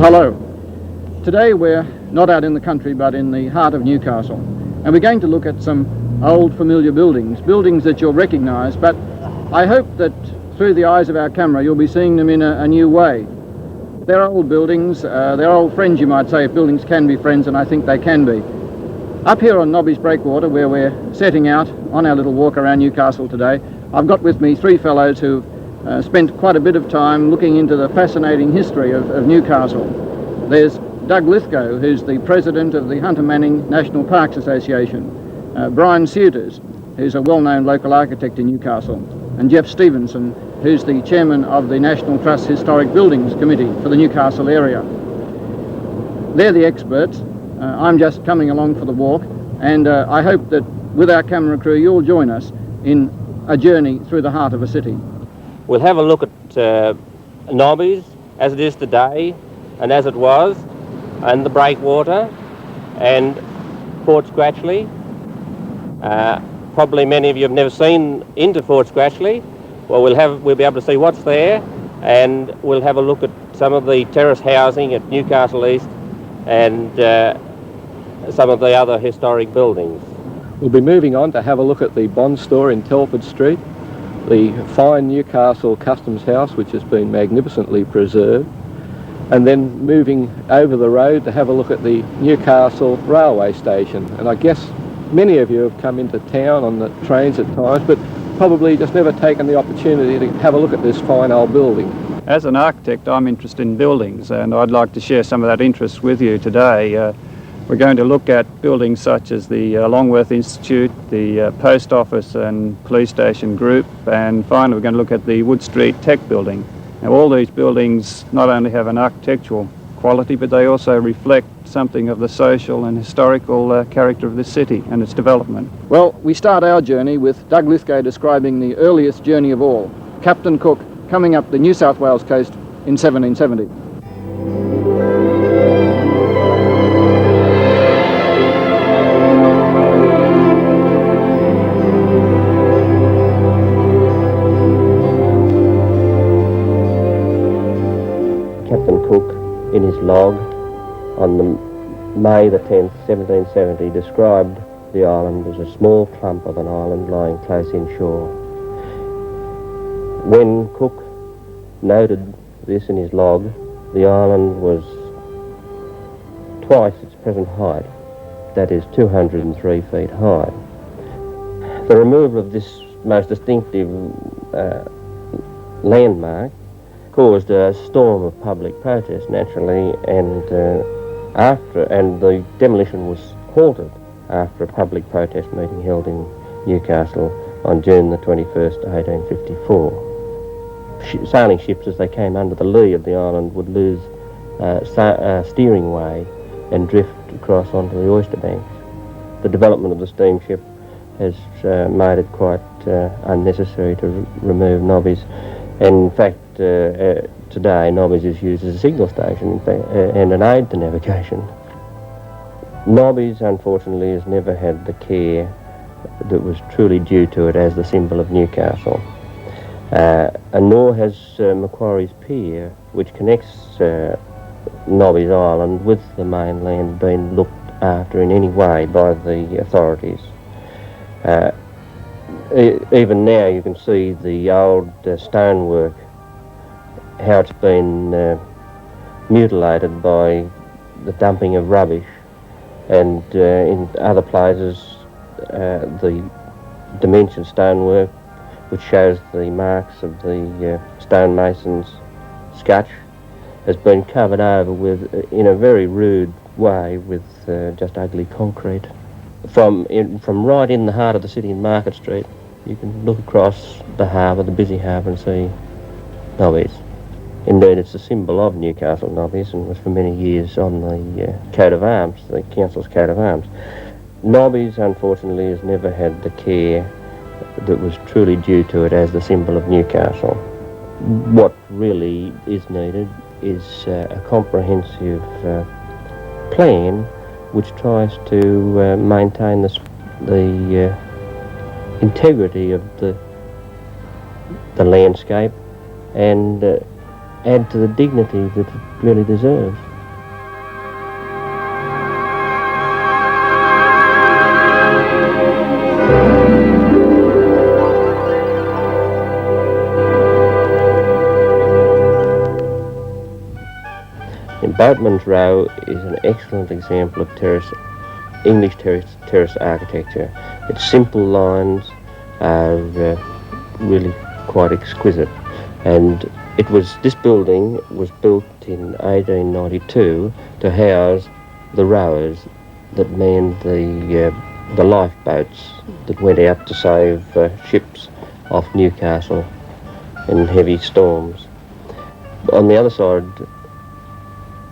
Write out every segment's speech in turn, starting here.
hello. Today we're not out in the country but in the heart of Newcastle, and we're going to look at some old familiar buildings that you'll recognise, but I hope that through the eyes of our camera you'll be seeing them in a new way. They're old buildings, they're old friends, you might say, if buildings can be friends, and I think they can be. Up here on Nobby's Breakwater, where we're setting out on our little walk around Newcastle today, I've got with me three fellows who've spent quite a bit of time looking into the fascinating history of Newcastle. There's Doug Lithgow, who's the president of the Hunter Manning National Parks Association, Brian Seuters, who's a well-known local architect in Newcastle, and Jeff Stevenson, who's the chairman of the National Trust Historic Buildings Committee for the Newcastle area. They're the experts. I'm just coming along for the walk, and I hope that with our camera crew you'll join us in a journey through the heart of a city. We'll have a look at Nobby's as it is today and as it was, and the Breakwater and Fort Scratchley. Probably many of you have never seen into Fort Scratchley. Well, we'll be able to see what's there, and we'll have a look at some of the terrace housing at Newcastle East and some of the other historic buildings. We'll be moving on to have a look at the Bond Store in Telford Street, the fine Newcastle Customs House, which has been magnificently preserved, and then moving over the road to have a look at the Newcastle Railway Station. And I guess many of you have come into town on the trains at times, but probably just never taken the opportunity to have a look at this fine old building. As an architect, I'm interested in buildings, and I'd like to share some of that interest with you today. We're going to look at buildings such as the Longworth Institute, the Post Office and Police Station Group, and finally we're going to look at the Wood Street Tech Building. Now, all these buildings not only have an architectural quality, but they also reflect something of the social and historical character of the city and its development. Well, we start our journey with Doug Lithgow describing the earliest journey of all, Captain Cook coming up the New South Wales coast in 1770. Captain Cook, in his log on May the 10th, 1770, described the island as a small clump of an island lying close inshore. When Cook noted this in his log, the island was twice its present height, that is 203 feet high. The removal of this most distinctive landmark caused a storm of public protest, naturally, and the demolition was halted after a public protest meeting held in Newcastle on June the 21st, 1854. Sailing ships, as they came under the lee of the island, would lose steering way and drift across onto the oyster banks. The development of the steamship has made it quite unnecessary to remove Nobby's. And in fact, today Nobby's is used as a signal station, in fact, and an aid to navigation. Nobby's, unfortunately, has never had the care that was truly due to it as the symbol of Newcastle. And nor has Macquarie's Pier, which connects Nobby's Island with the mainland, been looked after in any way by the authorities. Even now you can see the old stonework, how it's been mutilated by the dumping of rubbish, and in other places the dimension stonework, which shows the marks of the stonemason's scutch, has been covered over with, in a very rude way, with just ugly concrete. From right in the heart of the city in Market Street, you can look across the harbour, the busy harbour, and see Nobby's. Indeed, it's a symbol of Newcastle, Nobby's, and was for many years on the coat of arms, the council's coat of arms. Nobby's, unfortunately, has never had the care that was truly due to it as the symbol of Newcastle. What really is needed is a comprehensive plan which tries to maintain the integrity of the landscape and add to the dignity that it really deserves. Boatman's Row is an excellent example of English terrace architecture. Its simple lines are really quite exquisite, and this building was built in 1892 to house the rowers that manned the lifeboats that went out to save ships off Newcastle in heavy storms. On the other side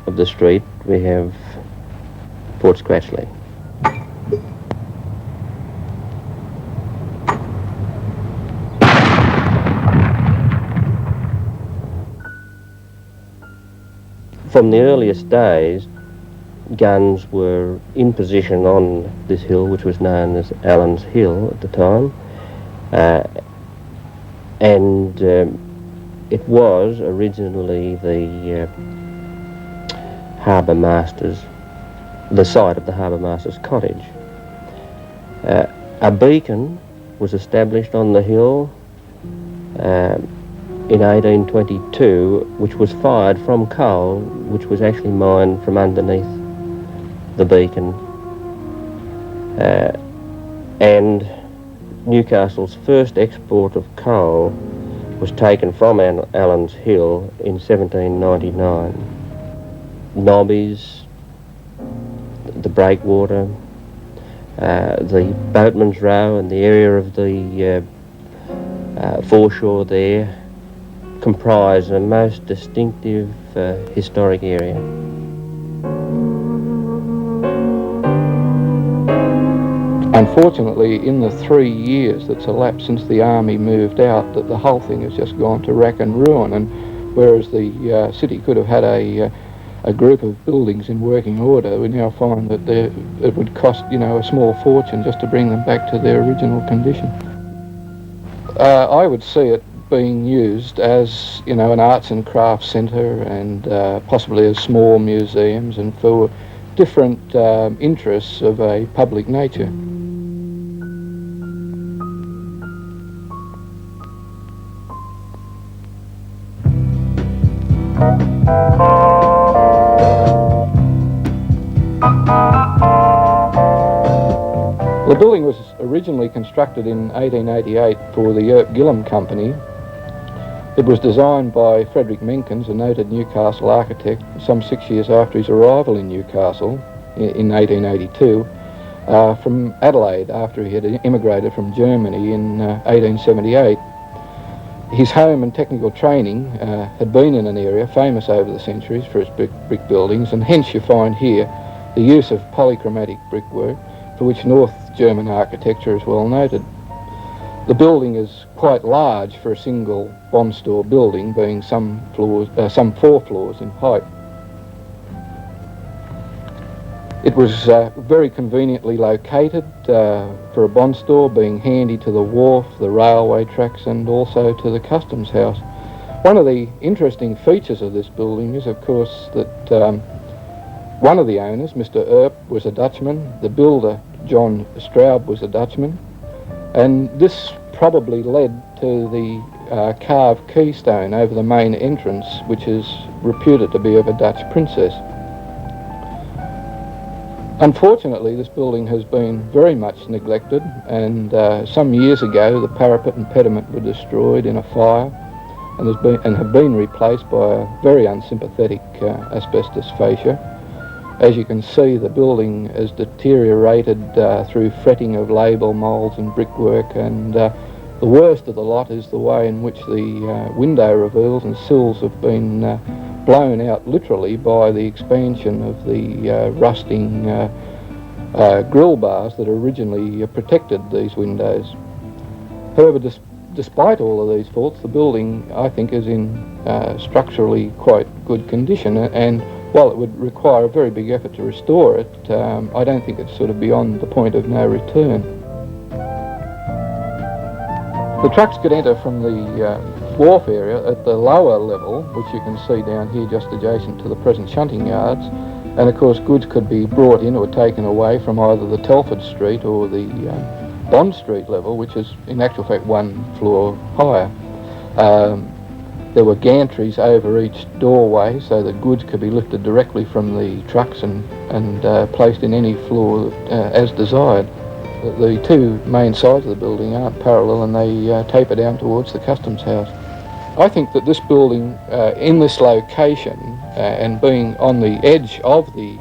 of the street we have Port Scratchley. From the earliest days, guns were in position on this hill, which was known as Allen's Hill at the time, and it was originally the harbour master's, the site of the harbour master's cottage. A beacon was established on the hill in 1822, which was fired from coal, which was actually mined from underneath the beacon. And Newcastle's first export of coal was taken from Allen's Hill in 1799. Nobbies, the breakwater, the Boatman's Row and the area of the foreshore there comprise a most distinctive historic area. Unfortunately, in the 3 years that's elapsed since the army moved out, that the whole thing has just gone to rack and ruin, and whereas the city could have had a group of buildings in working order, we now find that it would cost, a small fortune just to bring them back to their original condition. I would see it being used as, an arts and crafts centre, and possibly as small museums, and for different interests of a public nature. The building was originally constructed in 1888 for the Earp Gillam Company. It was designed by Frederick Menkins, a noted Newcastle architect, some 6 years after his arrival in Newcastle in 1882, from Adelaide after he had immigrated from Germany in 1878. His home and technical training had been in an area famous over the centuries for its brick buildings, and hence you find here the use of polychromatic brickwork, for which North German architecture is well noted. The building is quite large for a single bond store building, being some 4 floors in height. It was very conveniently located for a bond store, being handy to the wharf, the railway tracks, and also to the customs house. One of the interesting features of this building is, of course, that one of the owners, Mr. Earp, was a Dutchman. The builder, John Straub, was a Dutchman, and this probably led to the carved keystone over the main entrance, which is reputed to be of a Dutch princess. Unfortunately, this building has been very much neglected, and some years ago the parapet and pediment were destroyed in a fire, and have been replaced by a very unsympathetic asbestos fascia. As you can see, the building has deteriorated through fretting of label moulds and brickwork, and the worst of the lot is the way in which the window reveals and sills have been blown out literally by the expansion of the rusting grill bars that originally protected these windows. However, despite all of these faults, the building, I think, is in structurally quite good condition, and while it would require a very big effort to restore it, I don't think it's sort of beyond the point of no return. The trucks could enter from the wharf area at the lower level, which you can see down here just adjacent to the present shunting yards, and of course goods could be brought in or taken away from either the Telford Street or the Bond Street level, which is in actual fact 1 floor higher. There were gantries over each doorway so that goods could be lifted directly from the trucks and placed in any floor as desired. The two main sides of the building aren't parallel, and they taper down towards the customs house. I think that this building in this location and being on the edge of the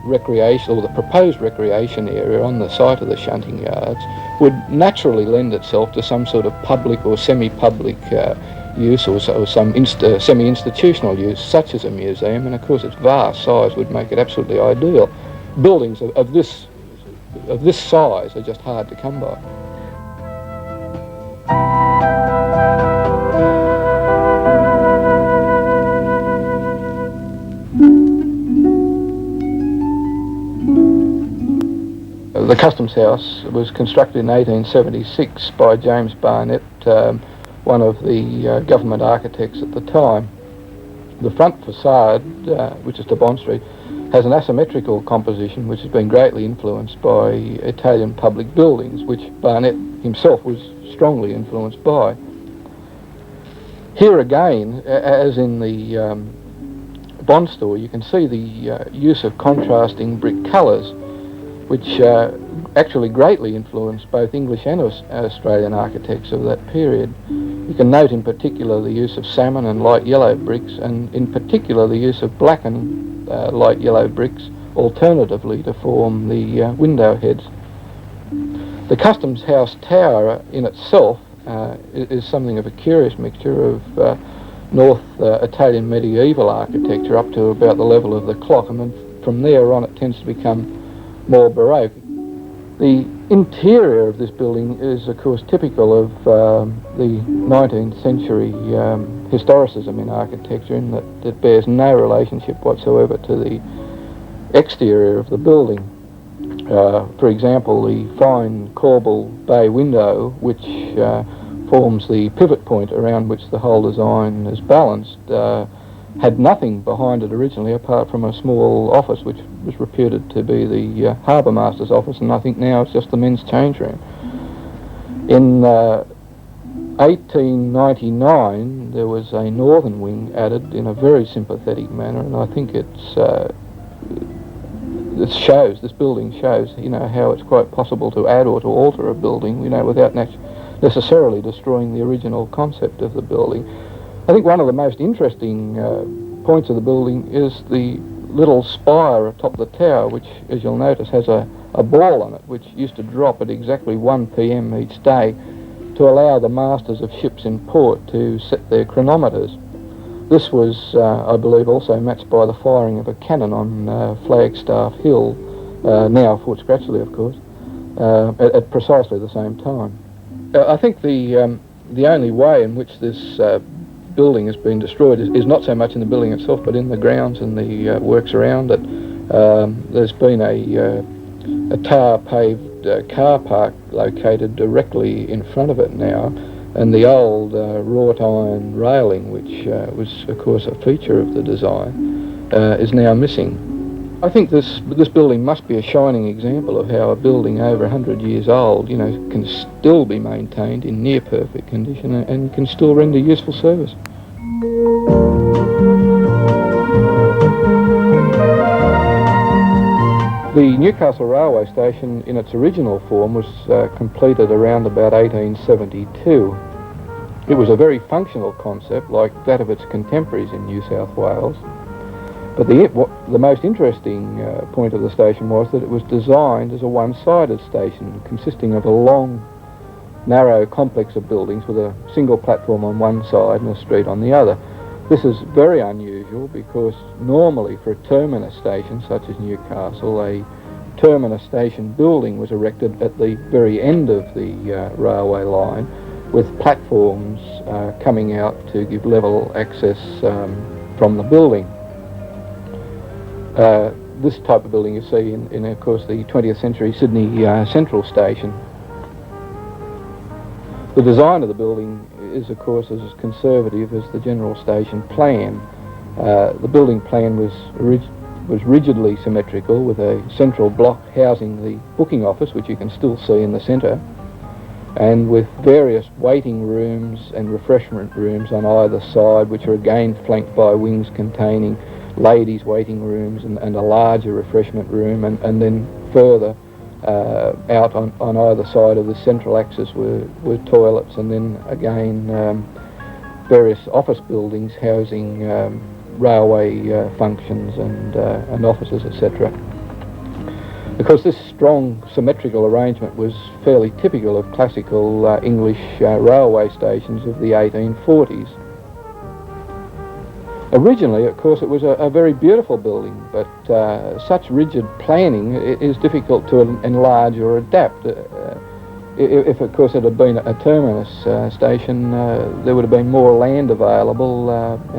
recreation, or the proposed recreation area on the site of the shunting yards, would naturally lend itself to some sort of public or semi-public use, or some semi-institutional use, such as a museum, and of course its vast size would make it absolutely ideal. Buildings of this size are just hard to come by. The Customs House was constructed in 1876 by James Barnett, one of the government architects at the time. The front facade, which is to Bond Street, has an asymmetrical composition which has been greatly influenced by Italian public buildings, which Barnett himself was strongly influenced by. Here again, as in the Bond store, you can see the use of contrasting brick colours, which actually greatly influenced both English and Australian architects of that period. You can note in particular the use of salmon and light yellow bricks, and in particular the use of black and light yellow bricks alternatively to form the window heads. The Customs House tower in itself is something of a curious mixture of North Italian medieval architecture up to about the level of the clock, and then from there on it tends to become more Baroque. The interior of this building is of course typical of the 19th century historicism in architecture, in that it bears no relationship whatsoever to the exterior of the building. For example, the fine corbel bay window, which forms the pivot point around which the whole design is balanced, had nothing behind it originally apart from a small office which was reputed to be the harbour master's office, and I think now it's just the men's change room. In 1899 there was a northern wing added in a very sympathetic manner, and I think this building shows, how it's quite possible to add or to alter a building, without necessarily destroying the original concept of the building. I think one of the most interesting points of the building is the little spire atop the tower, which, as you'll notice, has a ball on it, which used to drop at exactly 1 p.m. each day to allow the masters of ships in port to set their chronometers. This was, I believe, also matched by the firing of a cannon on Flagstaff Hill, now Fort Scratchley, of course, at precisely the same time. I think the only way in which this building has been destroyed is not so much in the building itself, but in the grounds and the works around it. There's been a tar-paved car park located directly in front of it now, and the old wrought iron railing, which was of course a feature of the design, is now missing. I think this building must be a shining example of how a building over 100 years old, can still be maintained in near perfect condition and can still render useful service. The Newcastle railway station in its original form was completed around about 1872. It was a very functional concept like that of its contemporaries in New South Wales. But the most interesting point of the station was that it was designed as a one-sided station consisting of a long, narrow complex of buildings with a single platform on one side and a street on the other. This is very unusual because normally for a terminus station such as Newcastle, a terminus station building was erected at the very end of the railway line, with platforms coming out to give level access from the building. This type of building you see in of course, the 20th century Sydney Central Station. The design of the building is, of course, as conservative as the general station plan. The building plan was rigidly symmetrical, with a central block housing the booking office, which you can still see in the centre. and with various waiting rooms and refreshment rooms on either side, which are again flanked by wings containing ladies' waiting rooms and a larger refreshment room, and then further out on either side of the central axis were toilets, and then again various office buildings housing railway functions and offices, etc. Of course, this strong symmetrical arrangement was fairly typical of classical English railway stations of the 1840s. Originally, of course, it was a very beautiful building, but such rigid planning is difficult to enlarge or adapt. If, of course, it had been a terminus station, there would have been more land available,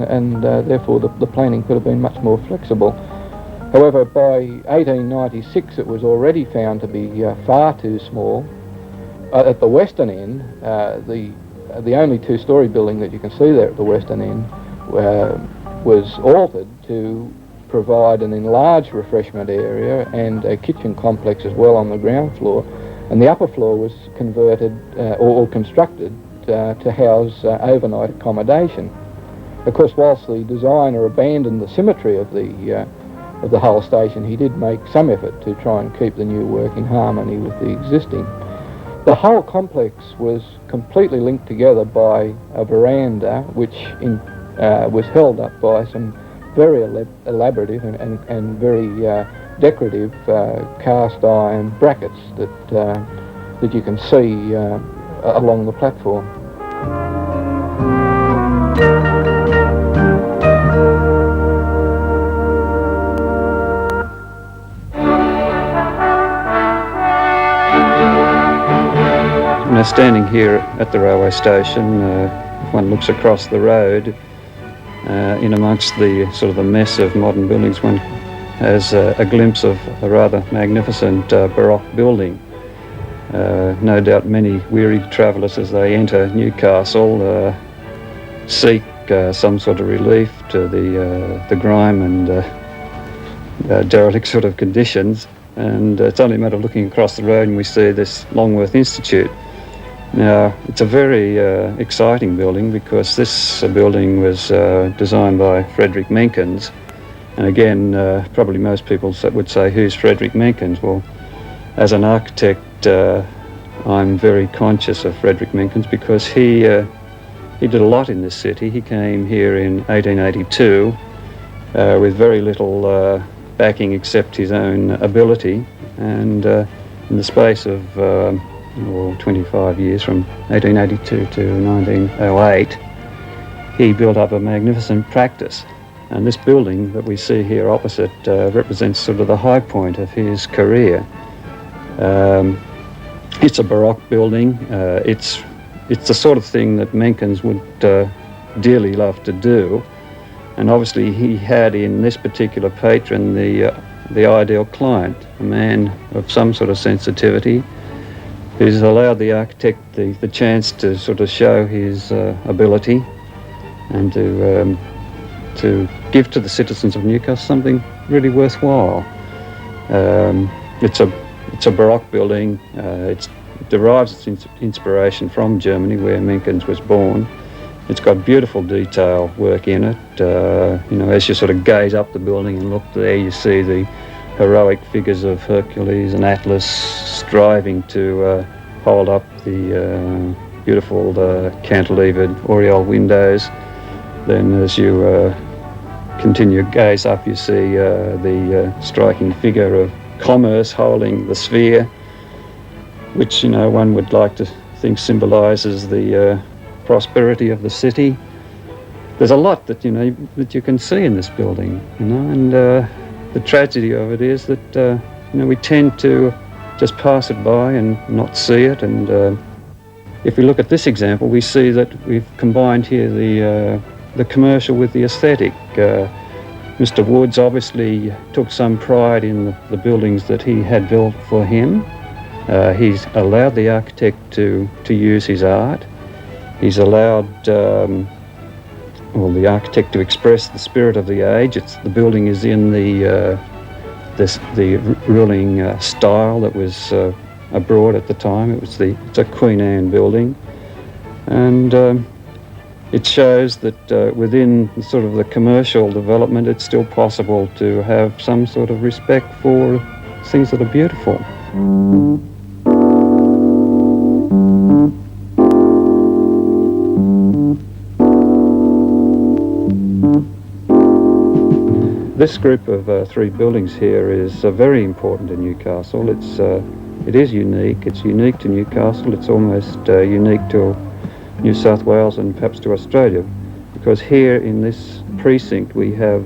and therefore the planning could have been much more flexible. However, by 1896 it was already found to be far too small. At the western end, the only two-storey building that you can see there at the western end was altered to provide an enlarged refreshment area and a kitchen complex as well on the ground floor, and the upper floor was converted or constructed to house overnight accommodation. Of course, whilst the designer abandoned the symmetry of the whole station, he did make some effort to try and keep the new work in harmony with the existing. The whole complex was completely linked together by a veranda, which was held up by some very elaborative and very decorative cast iron brackets that you can see along the platform. Now, standing here at the railway station, if one looks across the road, in amongst the sort of the mess of modern buildings, one has a glimpse of a rather magnificent Baroque building. No doubt many weary travellers as they enter Newcastle seek some sort of relief to the grime and derelict sort of conditions, and it's only a matter of looking across the road and we see this Longworth Institute. Now, it's a very exciting building because this building was designed by Frederick Menkins. And again, probably most people would say, who's Frederick Menkins? Well, as an architect, I'm very conscious of Frederick Menkins because he did a lot in this city. He came here in 1882 with very little backing except his own ability. And in the space of 25 years, from 1882 to 1908, he built up a magnificent practice. And this building that we see here opposite represents sort of the high point of his career. It's a Baroque building. It's the sort of thing that Menkins would dearly love to do. And obviously he had in this particular patron the ideal client, a man of some sort of sensitivity, who's allowed the architect the chance to sort of show his ability and to give to the citizens of Newcastle something really worthwhile. It's a Baroque building. It derives its inspiration from Germany, where Menkins was born. It's got beautiful detail work in it. As you sort of gaze up the building and look there, you see the heroic figures of Hercules and Atlas striving to hold up the beautiful cantilevered oriel windows. Then as you continue gaze up, you see the striking figure of Commerce holding the sphere, which one would like to think symbolises the prosperity of the city. There's a lot that you can see in this building, and the tragedy of it is that we tend to just pass it by and not see it. And if we look at this example, we see that we've combined here the commercial with the aesthetic. Mr. Woods obviously took some pride in the buildings that he had built for him. He's allowed the architect to use his art. He's allowed the architect to express the spirit of the age. The building is in the ruling style that was abroad at the time. It's a Queen Anne building, and it shows that within sort of the commercial development, it's still possible to have some sort of respect for things that are beautiful. This group of 3 buildings here is very important in Newcastle. It is unique. It's unique to Newcastle. It's almost unique to New South Wales and perhaps to Australia, because here in this precinct we have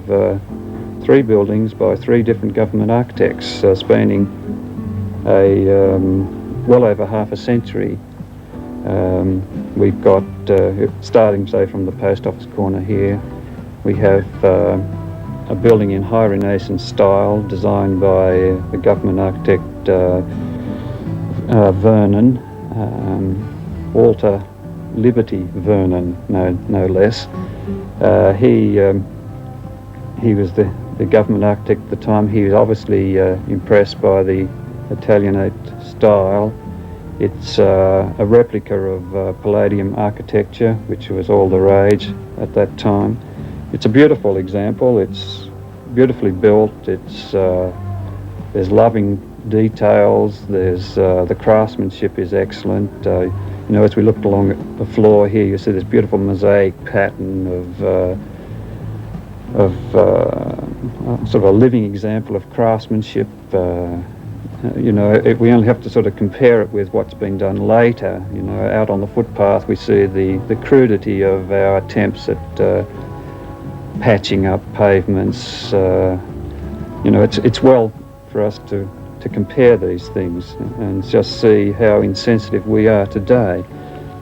3 buildings by 3 different government architects spanning well over half a century. We've got, starting say from the post office corner here, we have a building in high Renaissance style designed by the government architect Vernon, Walter Liberty Vernon, no less. He was the government architect at the time. He was obviously impressed by the Italianate style. It's a replica of Palladian architecture, which was all the rage at that time. It's a beautiful example. It's beautifully built. There's loving details. The craftsmanship is excellent. You know, as we looked along the floor here, you see this beautiful mosaic pattern of sort of a living example of craftsmanship. You know, we only have to sort of compare it with what's been done later. You know, out on the footpath we see the crudity of our attempts at patching up pavements. You know, it's well for us to compare these things and just see how insensitive we are today.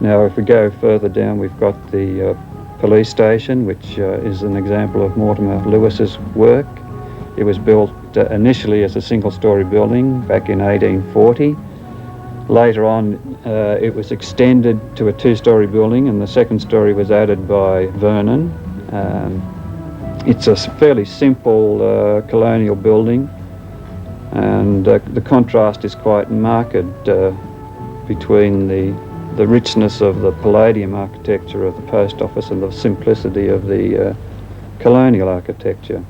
Now, if we go further down, we've got the police station, which is an example of Mortimer Lewis's work. It was built initially as a single-storey building back in 1840. Later on, it was extended to a 2-storey building, and the second storey was added by Vernon. It's a fairly simple colonial building, and the contrast is quite marked between the richness of the Palladian architecture of the post office and the simplicity of the colonial architecture.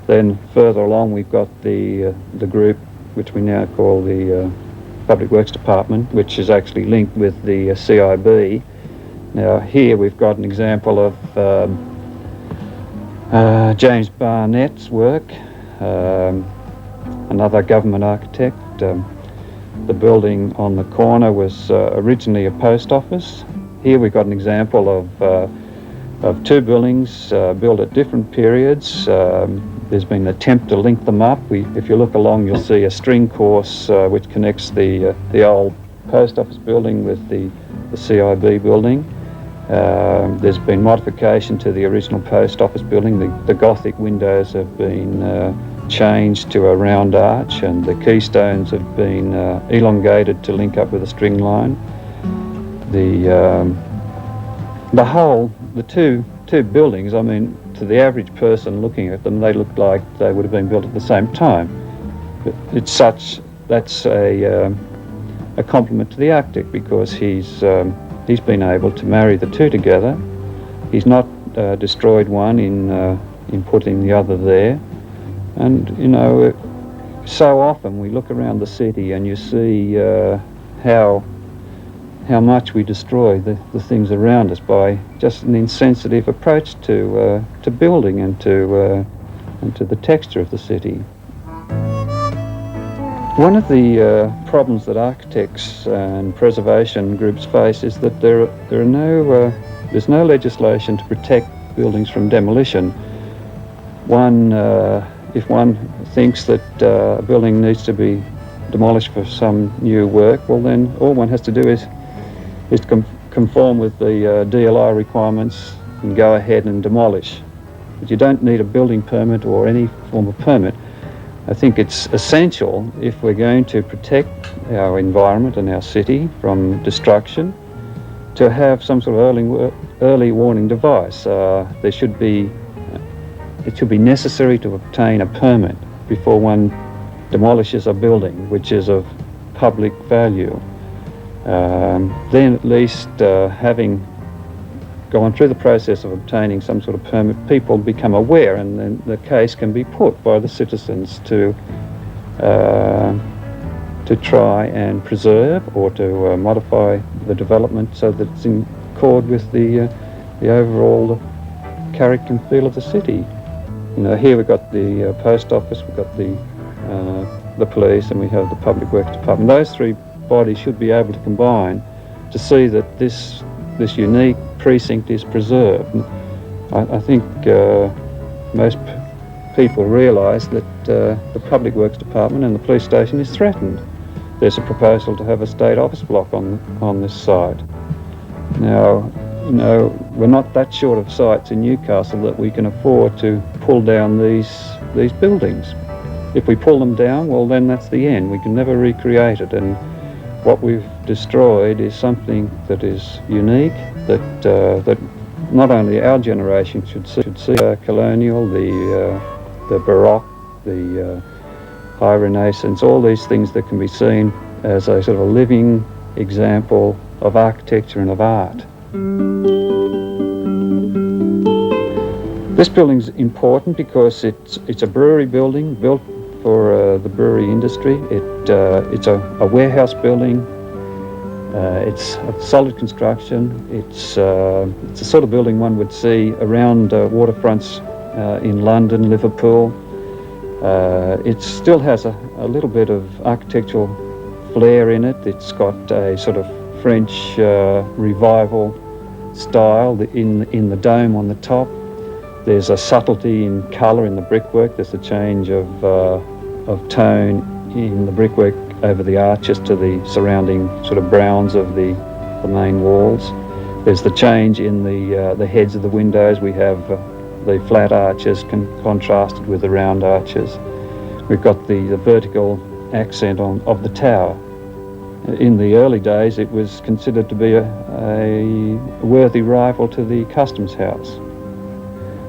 Then further along we've got the group which we now call the Public Works Department, which is actually linked with the CIB. Now here we've got an example of James Barnett's work, another government architect. The building on the corner was originally a post office. Here we've got an example of 2 buildings built at different periods. There's been an attempt to link them up. If you look along, you'll see a string course which connects the old post office building with the CIB building. There's been modification to the original post office building. The Gothic windows have been changed to a round arch, and the keystones have been elongated to link up with a string line. The two buildings, I mean, to the average person looking at them, they look like they would have been built at the same time. But that's a compliment to the architect, because he's been able to marry the two together. He's not destroyed one in putting the other there. And you know, so often we look around the city and you see how much we destroy the things around us by just an insensitive approach to building and to the texture of the city. One of the problems that architects and preservation groups face is that there's no legislation to protect buildings from demolition. If one thinks that a building needs to be demolished for some new work, well then all one has to do is to conform with the DLI requirements and go ahead and demolish. But you don't need a building permit or any form of permit. I think it's essential, if we're going to protect our environment and our city from destruction, to have some sort of early warning device. It should be necessary to obtain a permit before one demolishes a building which is of public value. Then at least having gone through the process of obtaining some sort of permit, people become aware, and then the case can be put by the citizens to try and preserve or to modify the development so that it's in accord with the overall character and feel of the city. You know, here we've got the post office, we've got the police, and we have the public works department. Those three bodies should be able to combine to see that this unique precinct is preserved. I think most people realise that the public works department and the police station is threatened. There's a proposal to have a state office block on this site. Now, you know, we're not that short of sites in Newcastle that we can afford to pull down these buildings. If we pull them down, well, then that's the end. We can never recreate it, and what we've destroyed is something that is unique, that not only our generation should see colonial, the Baroque, the High Renaissance, all these things that can be seen as a sort of a living example of architecture and of art. This building's important because it's a brewery building built for the brewery industry. It's a warehouse building. It's a solid construction. It's the sort of building one would see around waterfronts in London, Liverpool. It still has a little bit of architectural flair in it. It's got a sort of French revival style in the dome on the top. There's a subtlety in colour in the brickwork. There's a change of tone in the brickwork over the arches to the surrounding sort of browns of the main walls. There's the change in the heads of the windows. We have the flat arches contrasted with the round arches. We've got the vertical accent of the tower. In the early days, it was considered to be a worthy rival to the Customs House.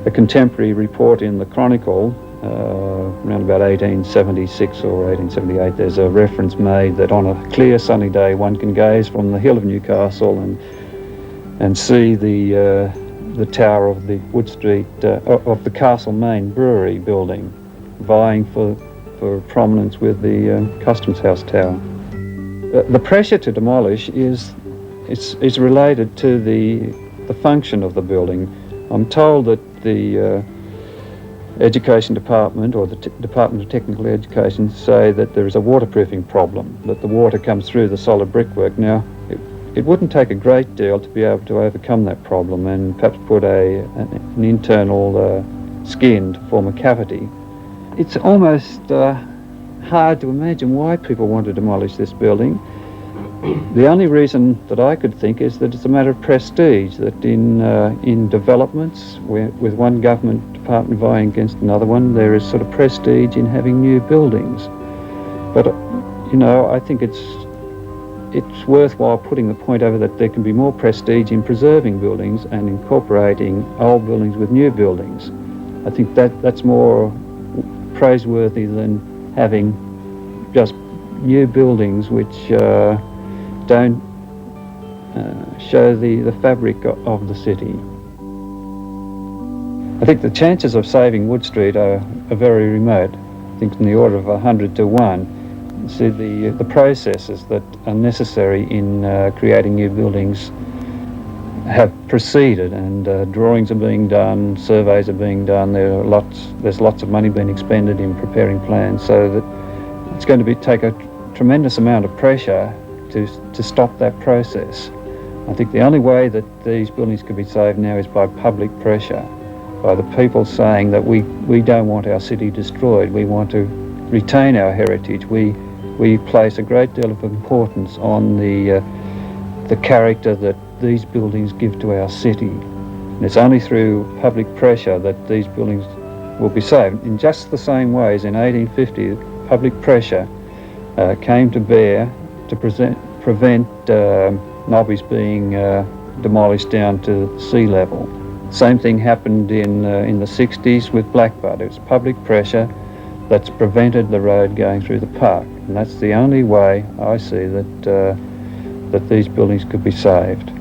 A contemporary report in the Chronicle, around about 1876 or 1878, there's a reference made that on a clear sunny day one can gaze from the hill of Newcastle and see the tower of the Wood Street, of the Castle Main Brewery building, vying for prominence with the Customs House tower. The pressure to demolish is related to the function of the building. I'm told that the Education Department or the Department of Technical Education say that there is a waterproofing problem, that the water comes through the solid brickwork. Now, it wouldn't take a great deal to be able to overcome that problem and perhaps put an internal skin to form a cavity. It's almost hard to imagine why people want to demolish this building. The only reason that I could think is that it's a matter of prestige, that in developments with one government department vying against another one, there is sort of prestige in having new buildings. But you know, I think it's worthwhile putting the point over that there can be more prestige in preserving buildings and incorporating old buildings with new buildings. I think that's more praiseworthy than having just new buildings which don't show the fabric of the city. I think the chances of saving Wood Street are very remote. I think in the order of 100 to 1. You see, the processes that are necessary in creating new buildings have proceeded, and drawings are being done, surveys are being done. There's lots of money being expended in preparing plans, so that it's going to take a tremendous amount of pressure to stop that process. I think the only way that these buildings could be saved now is by public pressure, by the people saying that we don't want our city destroyed, we want to retain our heritage. We place a great deal of importance on the character that these buildings give to our city. And it's only through public pressure that these buildings will be saved. In just the same way as in 1850, public pressure came to bear to prevent Nobbies being demolished down to sea level. Same thing happened in the 60s with Blackbutt. It was public pressure that's prevented the road going through the park. And that's the only way I see that, that these buildings could be saved.